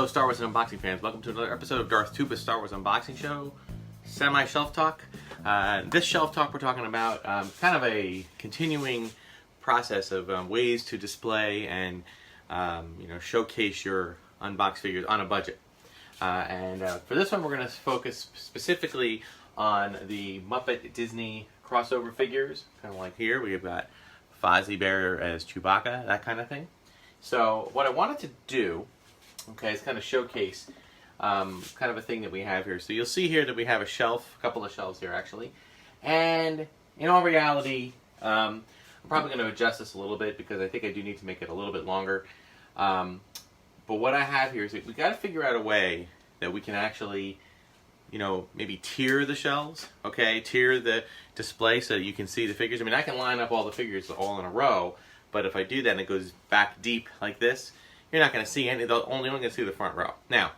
Hello Star Wars and Unboxing fans, welcome to another episode of Darth Tuba's Star Wars Unboxing Show, semi-shelf talk. This shelf talk we're talking about kind of a continuing process of ways to display and showcase your unboxed figures on a budget. For this one we're going to focus specifically on the Muppet Disney crossover figures, kind of like here we've got Fozzie Bear as Chewbacca, that kind of thing. So what I wanted to do, is kind of showcase kind of a thing that we have here. So you'll see here that we have a shelf, a couple of shelves here actually. And in all reality, I'm probably going to adjust this a little bit because I think I do need to make it a little bit longer. But what I have here is that we got to figure out a way that we can actually, maybe tier the shelves, tier the display so that you can see the figures. I mean, I can line up all the figures all in a row, but if I do that and it goes back deep like this, you're not going to see any, only going to see the front row. Now,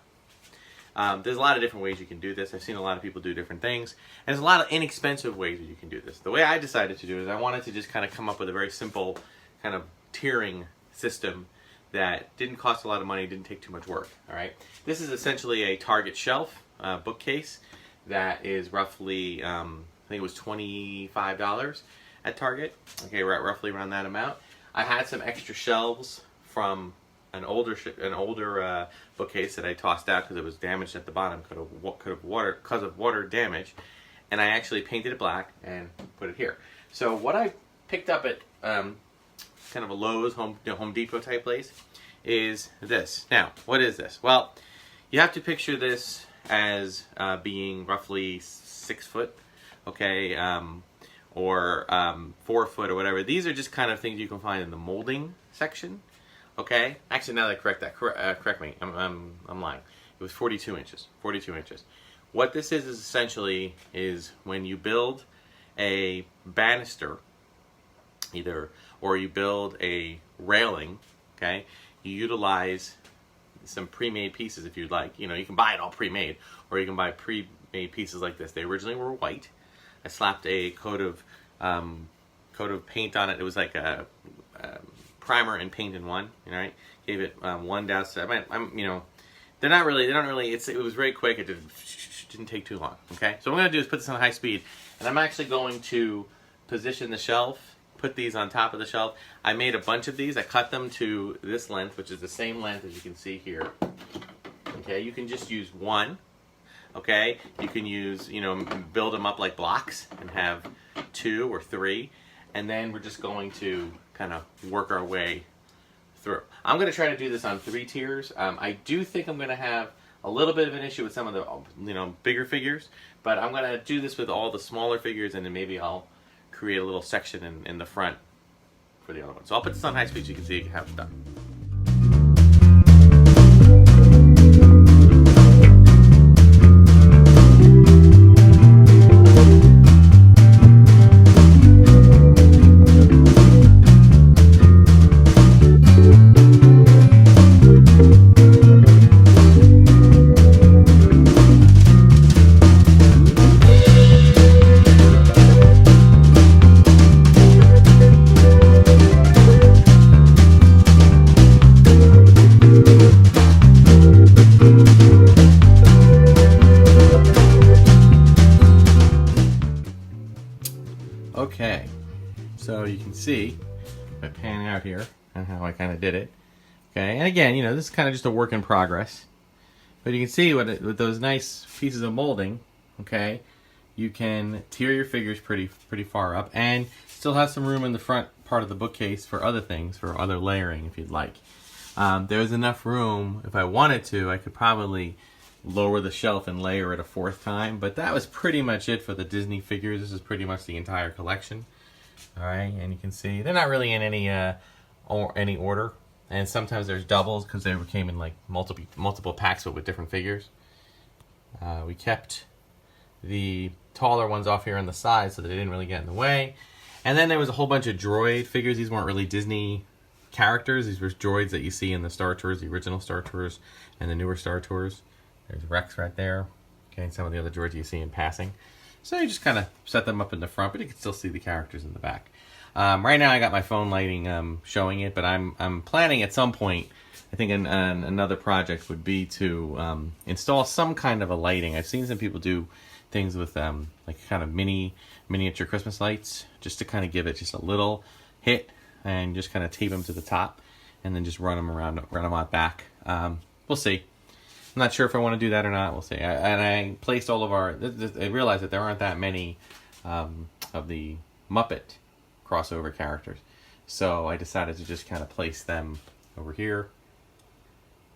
there's a lot of different ways you can do this. I've seen a lot of people do different things. And there's a lot of inexpensive ways that you can do this. The way I decided to do it is I wanted to just kind of come up with a very simple kind of tiering system that didn't cost a lot of money, didn't take too much work. All right. This is essentially a Target shelf bookcase that is roughly, I think it was $25 at Target. Okay, right, roughly around that amount. I had some extra shelves from an older bookcase that I tossed out because it was damaged at the bottom because of water damage, and I actually painted it black and put it here. So what I picked up at kind of a Lowe's, Home Depot type place is this. Now, what is this? Well, you have to picture this as being roughly 6 foot, or 4 foot or whatever. These are just kind of things you can find in the molding section. Okay, actually now that I correct that, correct me, I'm lying. It was 42 inches, 42 inches. What this is essentially is when you build a banister, or you build a railing, you utilize some pre-made pieces if you'd like. You can buy it all pre-made, or you can buy pre-made pieces like this. They originally were white. I slapped a coat of paint on it. It was like a primer and paint in one, right? Gave it one douse. They don't really. It was very quick. It didn't take too long. Okay, so what I'm gonna do is put this on high speed, and I'm actually going to position the shelf. Put these on top of the shelf. I made a bunch of these. I cut them to this length, which is the same length as you can see here. Okay, you can just use one. Okay, you can use, build them up like blocks and have 2 or 3, and then we're just going to kind of work our way through. I'm going to try to do this on 3 tiers. I do think I'm going to have a little bit of an issue with some of the, bigger figures, but I'm going to do this with all the smaller figures, and then maybe I'll create a little section in the front for the other one. So I'll put this on high speed so you can see how it's done. Okay, so you can see, if I pan out here, and how I kind of did it. Okay, and again, this is kind of just a work in progress. But you can see with those nice pieces of molding, you can tier your figures pretty far up, and still have some room in the front part of the bookcase for other things, for other layering if you'd like. There's enough room, if I wanted to, I could probably lower the shelf and layer it a 4th time, but that was pretty much it for the Disney figures. This is pretty much the entire collection. Alright, and you can see they're not really in any order, and sometimes there's doubles because they came in like multiple packs but with different figures. We kept the taller ones off here on the side so that they didn't really get in the way. And then there was a whole bunch of droid figures. These weren't really Disney characters. These were droids that you see in the Star Tours, the original Star Tours and the newer Star Tours. There's Rex right there. And some of the other droids you see in passing. So you just kind of set them up in the front, but you can still see the characters in the back. Right now I got my phone lighting showing it, but I'm planning at some point I think another project would be to install some kind of a lighting. I've seen some people do things with like kind of miniature Christmas lights, just to kind of give it just a little hit, and just kind of tape them to the top, and then just run them out back. We'll see. I'm not sure if I want to do that or not. We'll see. I placed all of our. I realized that there aren't that many of the Muppet crossover characters, so I decided to just kind of place them over here.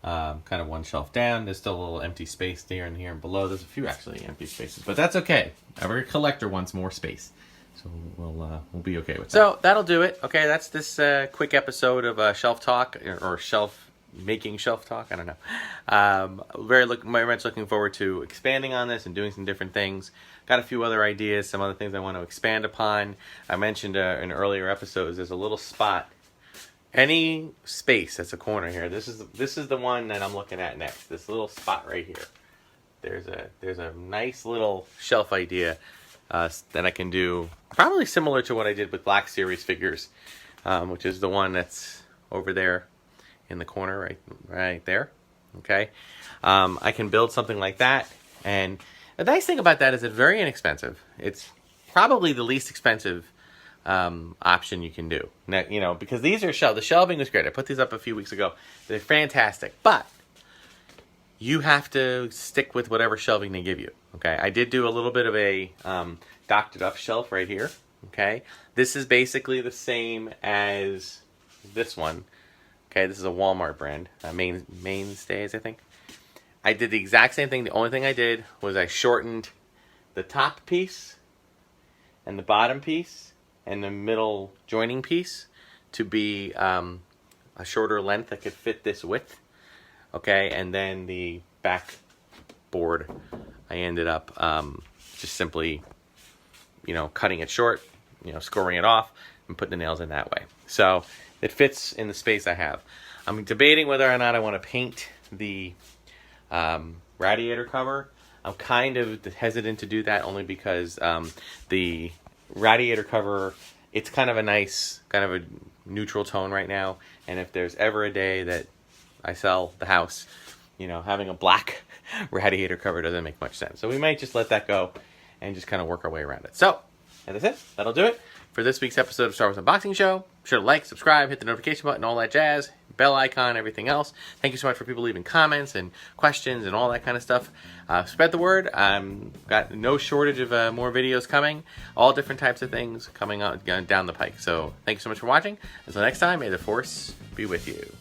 Kind of one shelf down. There's still a little empty space there and here and below. There's a few actually empty spaces, but that's okay. Every collector wants more space, so we'll be okay with that. So that'll do it. Okay, that's this quick episode of Shelf Talk or Shelf Making Shelf Talk. I don't know. Very much looking forward to expanding on this and doing some different things. Got a few other ideas, some other things I want to expand upon. I mentioned in earlier episodes. There's a little spot. Any space that's a corner here. This is the one that I'm looking at next. This little spot right here. There's a nice little shelf idea that I can do, probably similar to what I did with Black Series figures, which is the one that's over there in the corner, right there. Okay, I can build something like that, and the nice thing about that is it's very inexpensive. It's probably the least expensive option you can do. Now, because these are shelved. The shelving was great. I put these up a few weeks ago. They're fantastic, but you have to stick with whatever shelving they give you. Okay, I did do a little bit of a doctored up shelf right here. Okay, this is basically the same as this one. Okay, this is a Walmart brand, Mainstays, I think. I did the exact same thing. The only thing I did was I shortened the top piece and the bottom piece and the middle joining piece to be a shorter length that could fit this width. Okay, and then the back board, I ended up just simply, cutting it short, scoring it off, and putting the nails in that way. So it fits in the space I have. I'm debating whether or not I want to paint the radiator cover. I'm kind of hesitant to do that only because the radiator cover, it's kind of a nice, kind of a neutral tone right now. And if there's ever a day that I sell the house, having a black radiator cover doesn't make much sense. So we might just let that go and just kind of work our way around it. So, and that's it. That'll do it for this week's episode of Star Wars Unboxing Show. Be sure to like, subscribe, hit the notification button, all that jazz, bell icon, everything else. Thank you so much for people leaving comments and questions and all that kind of stuff. Spread the word. Got no shortage of more videos coming. All different types of things coming out down the pike. So thank you so much for watching. Until next time, may the Force be with you.